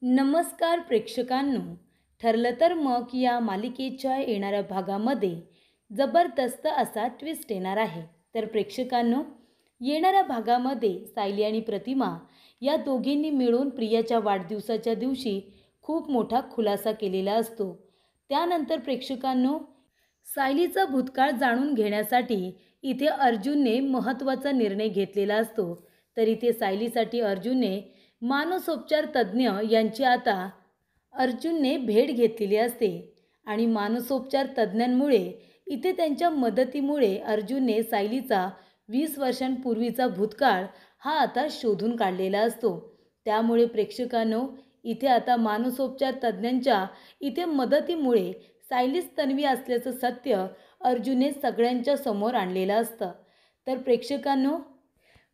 नमस्कार प्रेक्षकांनो. ठरलं तर मग या मालिकेच्या येणाऱ्या भागामध्ये जबरदस्त असा ट्विस्ट येणार आहे. तर प्रेक्षकांनो, येणाऱ्या भागामध्ये सायली आणि प्रतिमा या दोघींनी मिळून प्रियाच्या वाढदिवसाच्या दिवशी खूप मोठा खुलासा केलेला असतो. त्यानंतर प्रेक्षकांनो, सायलीचा भूतकाळ जाणून घेण्यासाठी इथे अर्जुनने महत्त्वाचा निर्णय घेतलेला असतो. तर इथे सायलीसाठी अर्जुनने मानसोपचार तज्ज्ञ यांची आता अर्जुनने भेट घेतलेली असते आणि मानसोपचार तज्ज्ञांमुळे इथे त्यांच्या मदतीमुळे अर्जुनने सायलीचा 20 वर्षांपूर्वीचा भूतकाळ हा आता शोधून काढलेला असतो. त्यामुळे प्रेक्षकांनो, इथे आता मानसोपचार तज्ज्ञांच्या इथे मदतीमुळे सायलीच तन्वी असल्याचं सत्य अर्जुनने सगळ्यांच्या समोर आणलेलं असतं. तर प्रेक्षकांनो,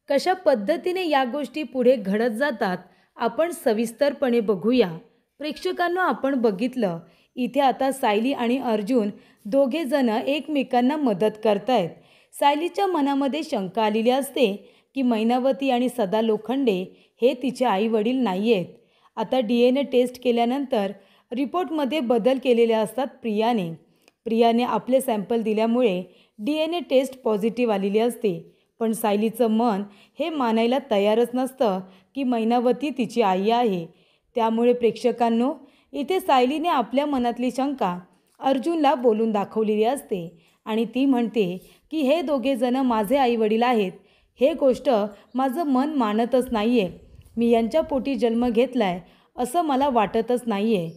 कशा पद्धतीने या गोष्टी पुढे घडत जातात आपण सविस्तरपणे बघूया. प्रेक्षकांनो, आपण बघितलं इथे आता सायली आणि अर्जुन दोघे जण एकमेकांना मदत करतायत. सायलीच्या मनामध्ये शंका आलेली असते की मैनावती आणि सदा लोखंडे हे तिचे आई वडील नाही आहेत. आता DNA टेस्ट केल्यानंतर रिपोर्टमध्ये बदल केलेले असतात प्रियाने आपले सॅम्पल दिल्यामुळे DNA टेस्ट पॉझिटिव्ह आलेली असते. पण सायलीचं मन हे मानायला तयारच नसतं की मैनावती तिची आई आहे. त्यामुळे प्रेक्षकांनो, इथे सायलीने आपल्या मनातली शंका अर्जुनला बोलून दाखवलेली असते आणि ती म्हणते की हे दोघे जण माझे आईवडील आहेत. हे गोष्ट माझं मन मानतच नाही आहे. मी यांच्या पोटी जन्म घेतला आहे असं मला वाटतच नाही आहे.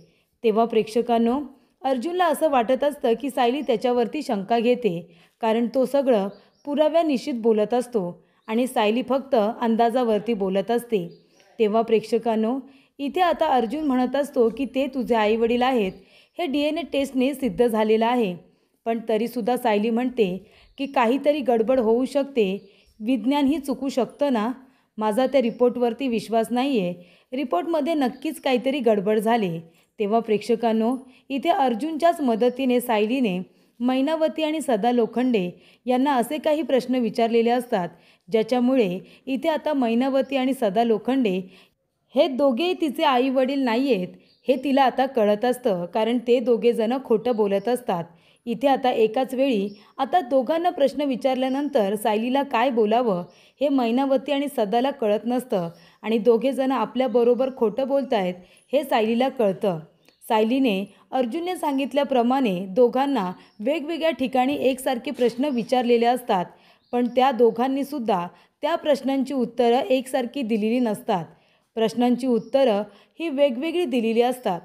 तेव्हा प्रेक्षकांनो, अर्जुनला असं वाटत असतं की सायली त्याच्यावरती शंका घेते, कारण तो सगळं पुराव्यानिश्चित बोलत असतो आणि सायली फक्त अंदाजावरती बोलत असते. तेव्हा प्रेक्षकांनो, इथे आता अर्जुन म्हणत असतो की ते तुझे आईवडील आहेत, हे DNA टेस्टने सिद्ध झालेलं आहे. पण तरीसुद्धा सायली म्हणते की काहीतरी गडबड होऊ शकते, विज्ञानही चुकू शकतं ना. माझा त्या रिपोर्टवरती विश्वास नाही आहे. रिपोर्टमध्ये नक्कीच काहीतरी गडबड झाली. तेव्हा प्रेक्षकांनो, इथे अर्जुनच्याच मदतीने सायलीने मैनावती आणि सदा लोखंडे यांना असे काही प्रश्न विचारलेले असतात ज्याच्यामुळे इथे आता मैनावती आणि सदा लोखंडे हे दोघेही तिचे आई वडील नाही आहेत हे तिला आता कळत असतं, कारण ते दोघे जण खोटं बोलत असतात. इथे आता एकाच वेळी आता दोघांना प्रश्न विचारल्यानंतर सायलीला काय बोलावं हे मैनावती आणि सदाला कळत नसतं आणि दोघे जण आपल्याबरोबर खोटं बोलत आहेत हे सायलीला कळतं. सायलीने अर्जुनने सांगितल्याप्रमाणे दोघांना वेगवेगळ्या ठिकाणी एकसारखे प्रश्न विचारलेले असतात, पण त्या दोघांनीसुद्धा त्या प्रश्नांची उत्तरं एकसारखी दिलेली नसतात. प्रश्नांची उत्तरं ही वेगवेगळी दिलेली असतात.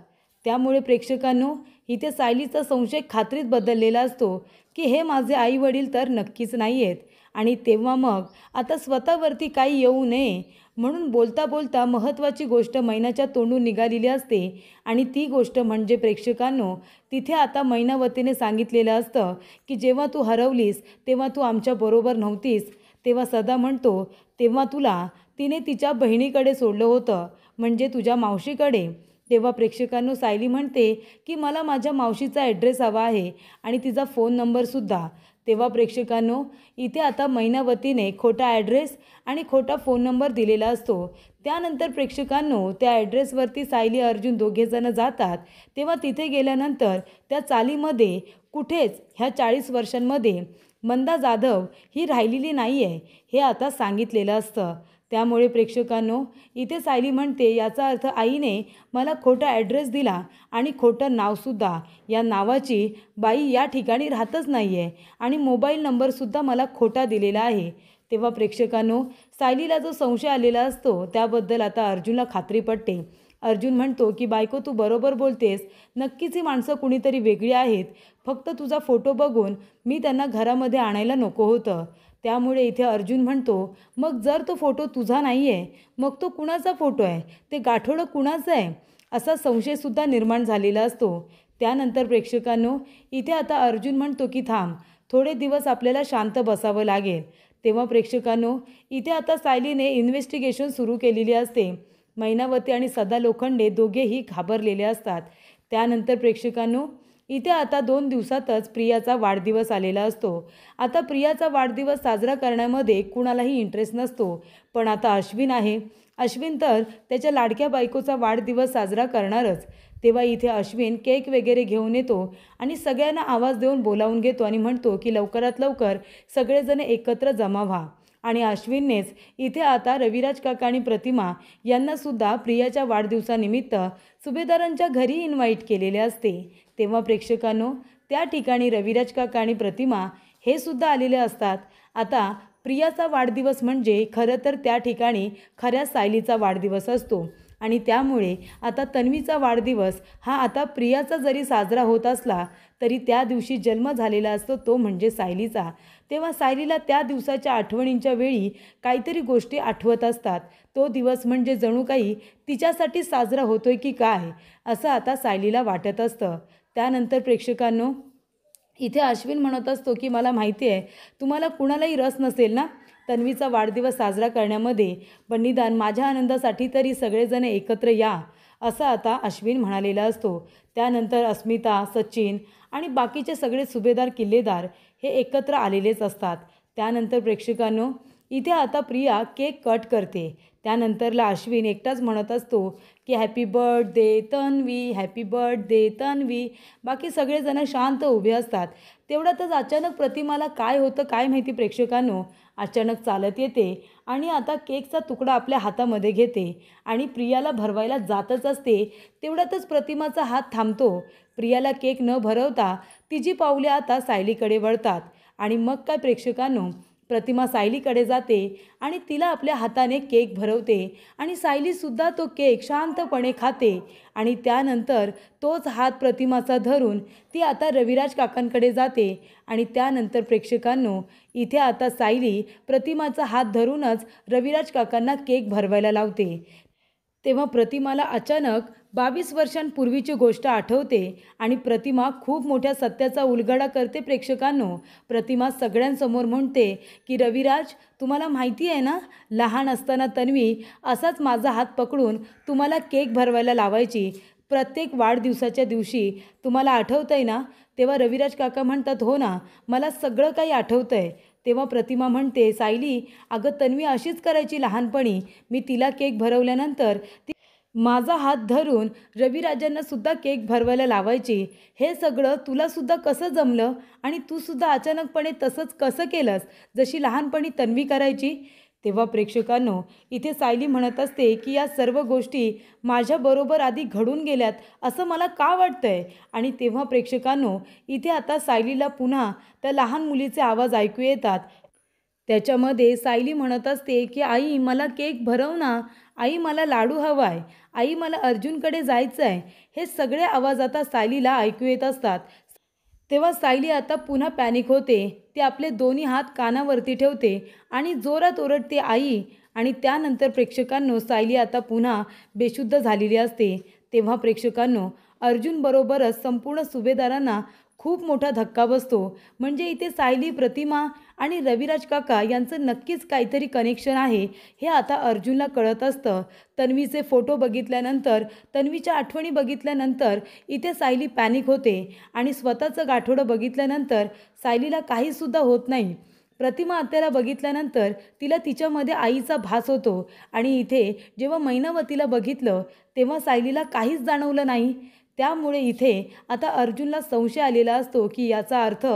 त्यामुळे प्रेक्षकांनो, इथे सायलीचा संशय खात्रीत बदललेला असतो की हे माझे आई वडील तर नक्कीच नाही आहेत. आणि तेव्हा मग आता स्वतःवरती काही येऊ नये म्हणून बोलता बोलता महत्त्वाची गोष्ट मैनाच्या तोंडून निघालेली असते आणि ती गोष्ट म्हणजे प्रेक्षकांनो, तिथे आता मैनावतीने सांगितलेलं असतं की जेव्हा तू हरवलीस तेव्हा तू आमच्याबरोबर नव्हतीस. तेव्हा सदा म्हणतो तेव्हा तुला तिने तिच्या बहिणीकडे सोडलं होतं, म्हणजे तुझ्या मावशीकडे. तेव्हा प्रेक्षकांनो, सायली म्हणते की मला माझ्या मावशीचा ॲड्रेस हवा आहे आणि तिचा फोन नंबरसुद्धा. तेव्हा प्रेक्षकांनो, इथे आता मैनावतीने खोटा ॲड्रेस आणि खोटा फोन नंबर दिलेला असतो. त्यानंतर प्रेक्षकांनो, त्या ॲड्रेसवरती सायली अर्जुन दोघेजणं जातात. तेव्हा तिथे गेल्यानंतर त्या चालीमध्ये कुठेच ह्या 40 वर्षांमध्ये मंदा जाधव ही राहिलेली नाही आहे हे आता सांगितलेलं असतं. त्यामुळे प्रेक्षकांनो, इथे सायली म्हणते याचा अर्थ आईने मला खोटा ॲड्रेस दिला आणि खोटं नावसुद्धा. या नावाची बाई या ठिकाणी राहतच नाही आहे आणि मोबाईल नंबरसुद्धा मला खोटा दिलेला आहे. तेव्हा प्रेक्षकांनो, सायलीला जो संशय आलेला असतो त्याबद्दल आता अर्जुनला खात्री पटते. अर्जुन म्हणतो की बायको, तू बरोबर बोलतेस, नक्कीच ही माणसं कुणीतरी वेगळी आहेत. फक्त तुझा फोटो बघून मी त्यांना घरामध्ये आणायला नको होतं. त्यामुळे इथे अर्जुन म्हणतो मग जर तो फोटो तुझा नाही आहे मग तो कुणाचा फोटो आहे, ते गाठोडं कुणाचं आहे, असा संशयसुद्धा निर्माण झालेला असतो. त्यानंतर प्रेक्षकांनो, इथे आता अर्जुन म्हणतो की थांब, थोडे दिवस आपल्याला शांत बसावं लागेल. तेव्हा प्रेक्षकांनो, इथे आता सायलीने इन्व्हेस्टिगेशन सुरू केलेली असते. मैनावती आणि सदा लोखंडे दोघेही घाबरलेले असतात. त्यानंतर प्रेक्षकांनो, इथे आता 2 दिवसातच प्रियाचा वाढदिवस आलेला असतो. आता प्रियाचा वाढदिवस साजरा करण्यामध्ये कुणालाही इंटरेस्ट नसतो, पण आता अश्विन आहे अश्विन तर त्याच्या लाडक्या बायकोचा वाढदिवस साजरा करणारच. तेव्हा इथे अश्विन केक वगैरे घेऊन येतो आणि सगळ्यांना आवाज देऊन बोलावून घेतो आणि म्हणतो की लवकरात लवकर सगळेजण एकत्र जमा व्हा. आणि अश्विननेच इथे आता रविराज काका आणि प्रतिमा यांनासुद्धा प्रियाच्या वाढदिवसानिमित्त सुभेदारांच्या घरी इन्व्हाइट केलेले असते. तेव्हा प्रेक्षकांनो, त्या ठिकाणी रविराज काका आणि प्रतिमा हे सुद्धा आलेले असतात. आता प्रियाचा वाढदिवस म्हणजे खरं तर त्या ठिकाणी खऱ्या सायलीचा वाढदिवस असतो आणि त्यामुळे आता तन्वीचा वाढदिवस हा आता प्रियाचा जरी साजरा होत असला तरी त्या दिवशी जन्म झालेला असतो तो म्हणजे सायलीचा. तेव्हा सायलीला त्या दिवसाच्या आठवणींच्या वेळी काहीतरी गोष्टी आठवत असतात. तो दिवस म्हणजे जणू काही तिच्यासाठी साजरा होतोय की काय असं आता सायलीला वाटत असतं. त्यानंतर प्रेक्षकांनो, इथे अश्विन म्हणत असतो की मला माहिती आहे तुम्हाला कुणालाही रस नसेल ना तन्वीचा वाढदिवस साजरा करण्यामध्ये, पण निदान माझ्या आनंदासाठी तरी सगळेजण एकत्र या, असं आता अश्विन म्हणालेला असतो. त्यानंतर अस्मिता, सचिन आणि बाकीचे सगळे सुभेदार किल्लेदार हे एकत्र आलेलेच असतात. त्यानंतर प्रेक्षकांनो, इथे आता प्रिया केक कट करते. त्यानंतरला अश्विन एकटाच म्हणत असतो की happy birthday Tanvi, happy birthday Tanvi. बाकी सगळेजण शांत उभे असतात. तेवढ्यातच अचानक प्रतिमाला काय होतं काय माहिती प्रेक्षकांनो, अचानक चालत येते आणि आता केकचा तुकडा आपल्या हातामध्ये घेते आणि प्रियाला भरवायला जातच असते. तेवढ्यातच प्रतिमाचा हात थांबतो. प्रियाला केक न भरवता तिची पावले आता सायलीकडे वळतात आणि मग काय प्रेक्षकांनो, प्रतिमा सायलीकडे जाते आणि तिला आपल्या हाताने केक भरवते आणि सायलीसुद्धा तो केक शांतपणे खाते आणि त्यानंतर तोच हात प्रतिमाचा धरून ती आता रविराज काकांकडे जाते आणि त्यानंतर प्रेक्षकांनो, इथे आता सायली प्रतिमाचा हात धरूनच रविराज काकांना केक भरवायला लावते. तेव्हा प्रतिमाला अचानक 22 वर्षांपूर्वीची गोष्ट आठवते आणि प्रतिमा खूप मोठ्या सत्याचा उलगडा करते प्रेक्षकांनो. प्रतिमा सगळ्यांसमोर म्हणते की रविराज, तुम्हाला माहिती आहे ना, लहान असताना तन्वी असाच माझा हात पकडून तुम्हाला केक भरवायला लावायची प्रत्येक वाढदिवसाच्या दिवशी. तुम्हाला आठवतं आहे ना? तेव्हा रविराज काका म्हणतात हो ना, मला सगळं काही आठवतं आहे. तेव्हा प्रतिमा म्हणते सायली, अगं तन्वी अशीच करायची लहानपणी. मी तिला केक भरवल्यानंतर ती माझा हात धरून रविराजांनासुद्धा केक भरवायला लावायची. हे सगळं तुलासुद्धा कसं जमलं आणि तूसुद्धा अचानकपणे तसंच कसं केलंस जशी लहानपणी तन्वी करायची? तेव्हा प्रेक्षकांनो, इथे सायली म्हणत असते की या सर्व गोष्टी माझ्याबरोबर आधी घडून गेल्यात असं मला का वाटतंय. आणि तेव्हा प्रेक्षकांनो, इथे आता सायलीला पुन्हा त्या लहान मुलीचे आवाज ऐकू येतात. त्याच्यामध्ये सायली म्हणत असते की आई मला केक भरव ना, आई मला लाडू हवा आहे, आई मला अर्जुनकडे जायचं आहे. हे सगळे आवाज आता सायलीला ऐकू येत असतात. तेव्हा सायली आता पुन्हा पॅनिक होते. ती आपले दोन्ही हात कानावरती ठेवते आणि जोरात ओरडते आई. आणि त्यानंतर प्रेक्षकांनो, सायली आता पुन्हा बेशुद्ध झालेली असते. तेव्हा प्रेक्षकांनो, अर्जुनबरोबरच संपूर्ण सुभेदारांना खूप मोठा धक्का बसतो. म्हणजे इथे सायली, प्रतिमा आणि रविराज काका यांचं नक्कीच काहीतरी कनेक्शन आहे हे आता अर्जुनला कळत असतं. तन्वीचे फोटो बघितल्यानंतर, तन्वीच्या आठवणी बघितल्यानंतर इथे सायली पॅनिक होते आणि स्वतःचं गाठोडं बघितल्यानंतर सायलीला काहीसुद्धा होत नाही. प्रतिमा आत्याला बघितल्यानंतर तिला तिच्यामध्ये आईचा भास होतो आणि इथे जेव्हा मैनावतीला बघितलं तेव्हा सायलीला काहीच जाणवलं नाही. त्यामुळे इथे आता अर्जुनला संशय आलेला असतो की याचा अर्थ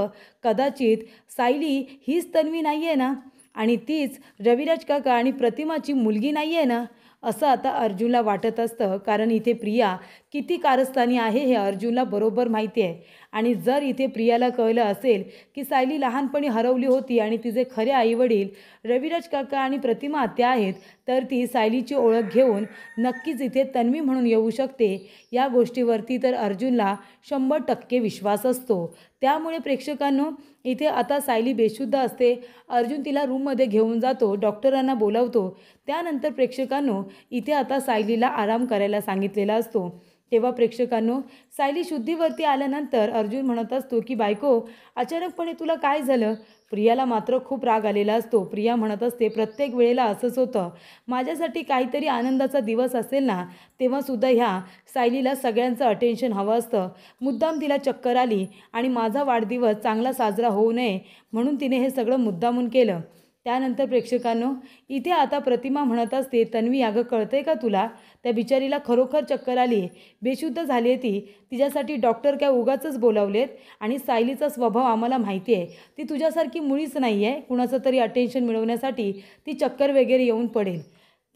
कदाचित सायली हीच तन्वी नाही आहे ना, आणि तीच रविराज काका आणि प्रतिमाची मुलगी नाही आहे ना, असं आता अर्जुनला वाटत असतं. कारण इथे प्रिया किती कारस्थानी आहे हे अर्जुनला बरोबर माहिती आहे. आणि जर इथे प्रियाला कळलं असेल की सायली लहानपणी हरवली होती आणि तिचे खरे आईवडील रविराज काका आणि प्रतिमा आत्या आहेत, तर ती सायलीची ओळख घेऊन नक्कीच इथे तन्वी म्हणून येऊ शकते. या गोष्टीवरती तर अर्जुनला 100% विश्वास असतो. त्यामुळे प्रेक्षकांनो, इथे आता सायली बेशुद्ध असते. अर्जुन तिला रूममध्ये घेऊन जातो, डॉक्टरांना बोलावतो. त्यानंतर प्रेक्षकांनो, इथे आता सायलीला आराम करायला सांगितलेला असतो. तेव्हा प्रेक्षकांनो, सायली शुद्धीवरती आल्यानंतर अर्जुन म्हणत असतो की बायको, अचानकपणे तुला काय झालं? प्रियाला मात्र खूप राग आलेला असतो. प्रिया म्हणत असते प्रत्येक वेळेला असंच होतं. माझ्यासाठी काहीतरी आनंदाचा दिवस असेल ना, तेव्हासुद्धा ह्या सायलीला सगळ्यांचं अटेन्शन हवं असतं. मुद्दाम तिला चक्कर आली आणि माझा वाढदिवस चांगला साजरा होऊ नये म्हणून तिने हे सगळं मुद्दामून केलं. त्यानंतर प्रेक्षकांनो, इथे आता प्रतिमा म्हणत असते, तन्वी अगं कळतंय का तुला, त्या बिचारीला खरोखर चक्कर आली आहे, बेशुद्ध झाली आहे ती, तिच्यासाठी डॉक्टर काय उगाचच बोलावलेत आणि सायलीचा स्वभाव आम्हाला माहिती आहे, ती तुझ्यासारखी मुळीच नाही आहे, कुणाचं तरी अटेन्शन मिळवण्यासाठी ती चक्कर वगैरे येऊन पडेल.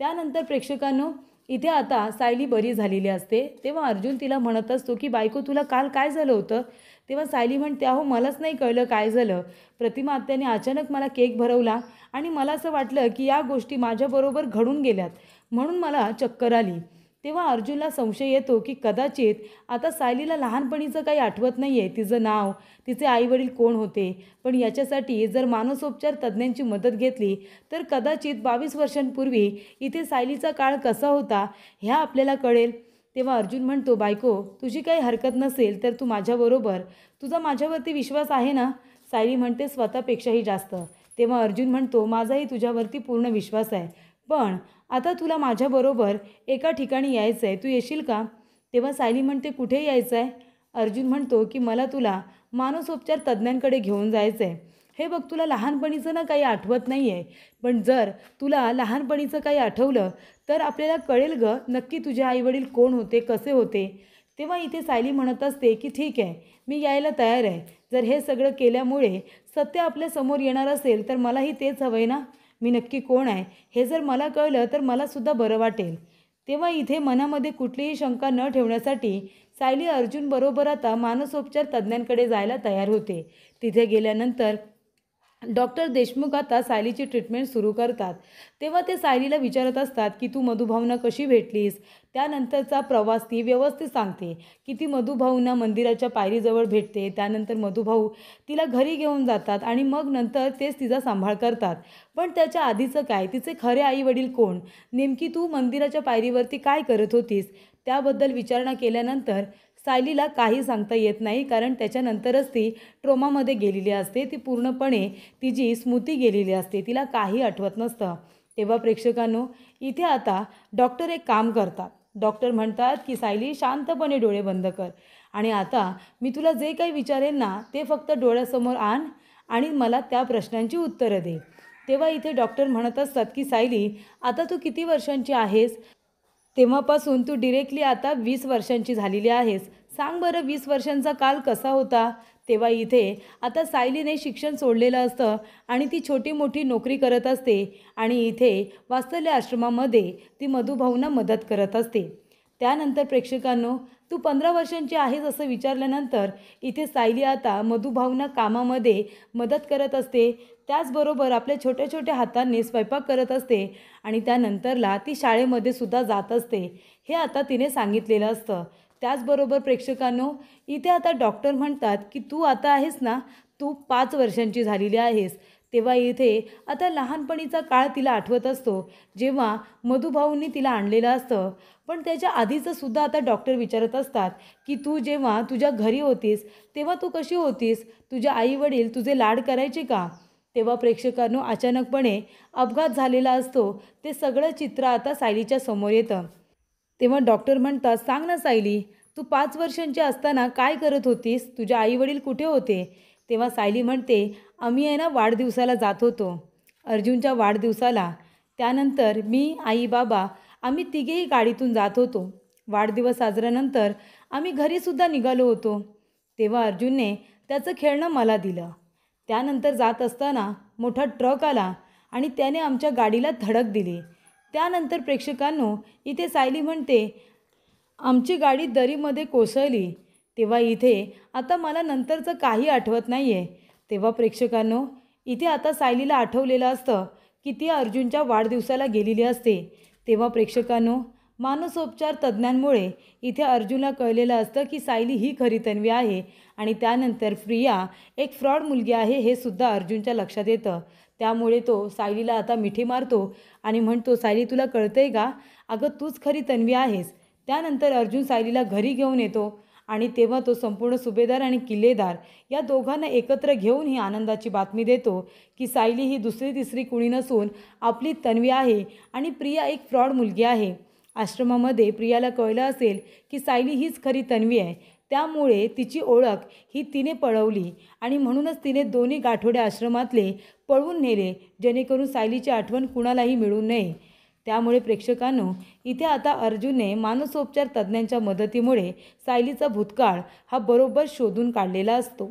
त्यानंतर प्रेक्षकांनो, इथे आता सायली बरी झालेली असते. तेव्हा अर्जुन तिला म्हणत असतो की बायको तुला काल काय झालं होतं. तेव्हा सायली म्हणते अहो मलाच नाही कळलं काय झालं. प्रतिमा आत्याने अचानक मला केक भरवला आणि मला असं वाटलं की या गोष्टी माझ्याबरोबर घडून गेल्यात म्हणून मला चक्कर आली. तेव्हा अर्जुनला संशय येतो की कदाचित आता सायलीला लहानपणीचं काही आठवत नाही आहे, तिचं नाव, तिचे आईवडील कोण होते. पण याच्यासाठी जर मानसोपचार तज्ज्ञांची मदत घेतली तर कदाचित 22 वर्षांपूर्वी इथे सायलीचा काळ कसा होता ह्या आपल्याला कळेल. तेव्हा अर्जुन म्हणतो बायको तुझी काही हरकत नसेल तर तू माझ्याबरोबर, तुझा माझ्यावरती विश्वास आहे ना. सायली म्हणते स्वतःपेक्षाही जास्त. तेव्हा अर्जुन म्हणतो माझाही तुझ्यावरती पूर्ण विश्वास आहे, पण आता तुला माझ्याबरोबर एका ठिकाणी यायचं आहे, तू येशील का. तेव्हा सायली म्हणते कुठे यायचं आहे. अर्जुन म्हणतो की मला तुला मानसोपचार तज्ज्ञांकडे घेऊन जायचं आहे. हे बघ तुला लहानपणीचं ना काही आठवत नाही आहे, पण जर तुला लहानपणीचं काही आठवलं तर आपल्याला कळेल गं नक्की तुझे आईवडील कोण होते, कसे होते. तेव्हा इथे सायली म्हणत असते की ठीक आहे मी यायला तयार आहे. जर हे सगळं केल्यामुळे सत्य आपल्यासमोर येणार असेल तर मलाही तेच हवं आहे ना. मी नक्की कोण आहे हे जर मला कळलं तर मलासुद्धा बरं वाटेल. तेव्हा इथे मनामध्ये कुठलीही शंका न ठेवण्यासाठी सायली अर्जुनबरोबर आता मानसोपचार तज्ज्ञांकडे जायला तयार होते. तिथे गेल्यानंतर डॉक्टर देशमुख आता सायलीची ट्रीटमेंट सुरू करतात. तेव्हा ते सायलीला विचारत असतात की तू मधुभाऊंना कशी भेटलीस. त्यानंतरचा प्रवास ती व्यवस्थित सांगते की ती मधुभाऊंना मंदिराच्या पायरीजवळ भेटते. त्यानंतर मधुभाऊ तिला घरी घेऊन जातात आणि मग नंतर तेच तिचा सांभाळ करतात. पण त्याच्या आधीचं काय, तिचे खरे आईवडील कोण, नेमकी तू मंदिराच्या पायरीवरती काय करत होतीस, त्याबद्दल विचारणा केल्यानंतर सायलीला काही सांगता येत नाही, कारण त्याच्यानंतरच ती ट्रोमामध्ये गेलेली असते. ती पूर्णपणे तिची स्मृती गेलेली असते, तिला काही आठवत नसतं. तेव्हा प्रेक्षकांनो इथे आता डॉक्टर एक काम करतात. डॉक्टर म्हणतात की सायली शांतपणे डोळे बंद कर आणि आता मी तुला जे काही विचारेन ना ते फक्त डोळ्यासमोर आण आणि मला त्या प्रश्नांची उत्तरं दे. तेव्हा इथे डॉक्टर म्हणत असतात की सायली आता तू किती वर्षांची आहेस. तेव्हापासून तू डिरेक्टली आता 20 वर्षांची झालेली आहेस. सांग बरं 20 वर्षांचा काल कसा होता. तेव्हा इथे आता सायलीने शिक्षण सोडलेलं असतं आणि ती छोटी मोठी नोकरी करत असते आणि इथे वात्सल्य आश्रमामध्ये ती मधुभाऊंना मदत करत असते. त्यानंतर प्रेक्षकांनो तू 15 वर्षांची आहेस असं विचारल्यानंतर इथे सायली आता मधुभाऊंना कामामध्ये मदत करत असते. त्याचबरोबर आपल्या छोट्या छोट्या हातांनी स्वयंपाक करत असते आणि त्यानंतरला ती शाळेमध्ये सुद्धा जात असते, हे आता तिने सांगितलेलं असतं. त्याचबरोबर प्रेक्षकांनो इथे आता डॉक्टर म्हणतात की तू आता आहेस ना, तू 5 वर्षांची झालेली आहेस. तेव्हा इथे आता लहानपणीचा काळ तिला आठवत असतो जेव्हा मधुभाऊंनी तिला आणलेलं असतं. पण त्याच्या आधीचं सुद्धा आता डॉक्टर विचारत असतात की तू जेव्हा तुझ्या घरी होतीस तेव्हा तू कशी होतीस, तुझे आईवडील तुझे लाड करायचे का. तेव्हा प्रेक्षकांनो अचानकपणे अपघात झालेला असतो, ते सगळं चित्र आता सायलीच्या समोर येतं. तेव्हा डॉक्टर म्हणतात सांग ना सायली तू 5 वर्षांची असताना काय करत होतीस, तुझे आईवडील कुठे होते. तेव्हा सायली म्हणते आम्ही आहे ना वाढदिवसाला जात होतो, अर्जुनच्या वाढदिवसाला. त्यानंतर मी, आई, बाबा आम्ही तिघेही गाडीतून जात होतो. वाढदिवस साजऱ्यानंतर आम्ही घरीसुद्धा निघालो होतो. तेव्हा अर्जुनने त्याचं खेळणं मला दिलं. त्यानंतर जात असताना मोठा ट्रक आला आणि त्याने आमच्या गाडीला धडक दिली. त्यानंतर प्रेक्षकांनो इथे सायली म्हणते आमची गाडी दरीमध्ये कोसळली. तेव्हा इथे आता मला नंतरचं काही आठवत नाही आहे. तेव्हा प्रेक्षकांनो इथे आता सायलीला आठवलेलं असतं की ती अर्जुनच्या वाढदिवसाला गेलेली असते. तेव्हा प्रेक्षकांनो मानसोपचार तज्ज्ञांमुळे इथे अर्जुनला कळलेलं असतं की सायली ही खरी तन्वी आहे आणि त्यानंतर प्रिया एक फ्रॉड मुलगी आहे हे सुद्धा अर्जुनच्या लक्षात येतं. त्यामुळे तो सायलीला आता मिठी मारतो आणि म्हणतो सायली तुला कळतंय का, अगं तूच खरी तन्वी आहेस. त्यानंतर अर्जुन सायलीला घरी घेऊन येतो आणि तेव्हा तो संपूर्ण सुभेदार आणि किल्लेदार या दोघांना एकत्र घेऊन ही आनंदाची बातमी देतो की सायली ही दुसरी तिसरी कुणी नसून आपली तन्वी आहे आणि प्रिया एक फ्रॉड मुलगी आहे. आश्रमामध्ये प्रियाला कळलं असेल की सायली हीच खरी तन्वी आहे, त्यामुळे तिची ओळख ही तिने पळवली आणि म्हणूनच तिने दोन्ही गाठोडे आश्रमातले पळवून नेले, जेणेकरून सायलीची आठवण कुणालाही मिळू नये. त्यामुळे प्रेक्षकांनो, इथे आता अर्जुनने मानसोपचार तज्ज्ञांच्या मदतीमुळे सायलीचा भूतकाळ हा बरोबर शोधून काढलेला असतो.